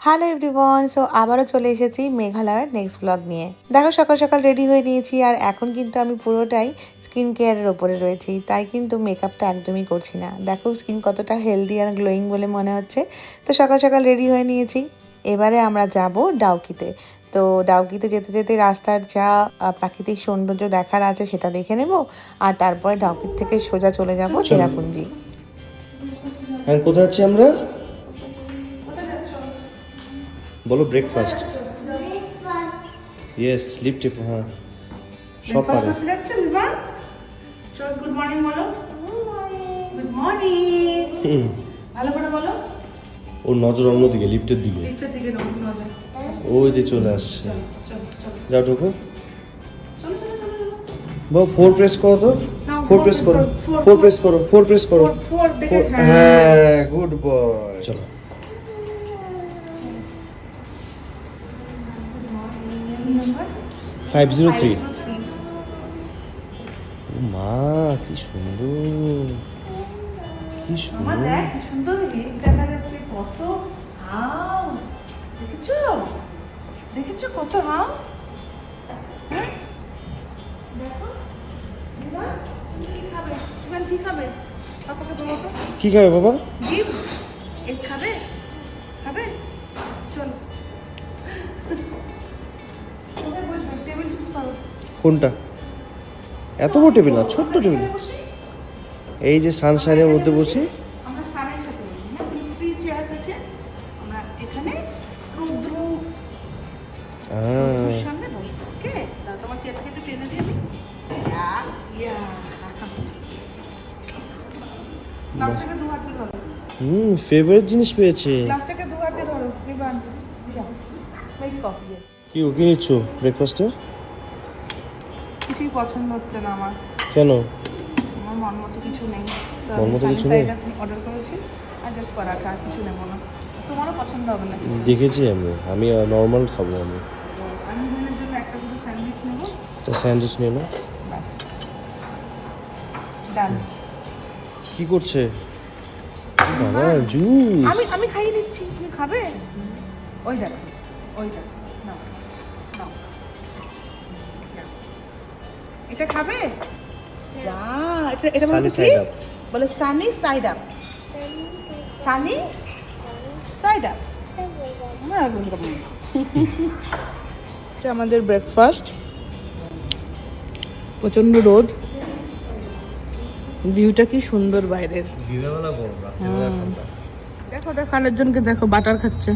Hello everyone, so আবারও চলে এসেছি মেঘালয়ের নেক্সট ব্লগ নিয়ে। দেখো সকাল সকাল রেডি হয়ে নিয়েছি আর এখন কিন্তু আমি পুরোটাই স্কিন কেয়ারের ওপরে রয়েছি, তাই কিন্তু মেকআপটা একদমই করছি না। দেখো স্কিন কতটা হেলদি আর গ্লোয়িং বলে মনে হচ্ছে। তো সকাল সকাল রেডি হয়ে নিয়েছি। এবারে আমরা যাব ডাউকিতে। তো ডাউকিতে যেতে যেতে রাস্তার যা প্রাকৃতিক সৌন্দর্য দেখার আছে সেটা দেখে নেব, আর তারপরে ডাউকির থেকে সোজা চলে যাব চেরাপুঞ্জি। হ্যাঁ, কোথায় আছি আমরা? বলো ব্রেকফাস্ট। ইয়েস, লিফটে। হ্যাঁ, সব পারে। করতে যাচ্ছেন বিমান? চল গুড মর্নিং বলো। Good morning. ভালো করে বলো। ওর নজর অন্যদিকে, লিফটের দিকে। লিফটের দিকে নজর। ওই যে চলে আসছে। চল চল যাও ঢোকো। চল বাবা 4 প্রেস করো তো। 4 প্রেস করো। 4 প্রেস করো। 4 প্রেস করো। 4 দেখে। হ্যাঁ, গুড বয়। চলো। নাম্বার 503। মা কি সুন্দর, কি মামা সুন্দর। দেখ কি সুন্দর লিফট দেখা যাচ্ছে, কত হাউস দেখেছো? দেখেছো কত হাউস? হ্যাঁ দেখো বিমান কি খাবে? বিমান কি খাবে? পাপাকে বলো তো। কি খাবে বাবা? ডিম এগ খাবে? খাবে? চলো কোথায় বসবে? টেবিল চুজ করো। কোনটা? এত বড় টেবিল না, ছোট্ট টেবিল। এই যে সানশাইনের মধ্যে বসি। আমরা সানের সাথে বসি, হ্যাঁ 3 চেয়ার্স আছে। আমরা এখানে রৌদ্রুর সামনে বসবো। ওকে, দাও তোমার চেয়ারটাকে একটু টেনে দিয়ে দিই। গ্লাসটাকে দু হাত দিয়ে ধরো। ফেভারিট জিনিস পেয়েছে। গ্লাসটাকে দু হাত দিয়ে ধরো। নিবান মেক কফি। কি ও কি নিচ্ছ ব্রেকফাস্টে? কিছুই পছন্দ হচ্ছে না আমার। কেন? আমার মন মতো কিছু নেই। মন মতো কিছু নেই? অর্ডার করেছি আর জাস্ট পরাঠা, আর কিছু নেবো না। তোমারও পছন্দ হবে না কিছু। দেখেছি আমি নর্মাল খাবো। আমি বোনের জন্য একটা শুধু স্যান্ডউইচ নেবো। একটা স্যান্ডউইচ নিয়ে নাও। ব্যাস ডান। কি করছে বাবা? জুস। আমি খাইয়ে দিচ্ছি, তুমি খাবে? ওই দেখো, ওই দেখো, নাও নাও। এটা খাবে? বাহ, এটা বলো সানি তো সাইড কি? আপ। বলে Sunny side up. Sunny side up. আমাদের ব্রেকফাস্ট। প্রচন্ড রোদ, ভিউটা কি সুন্দর বাইরের। দিনের বেলা গরম, রাত্রিবেলা ঠান্ডা। দেখো ওটা খানের জনকে দেখো বাটার খাচ্ছে।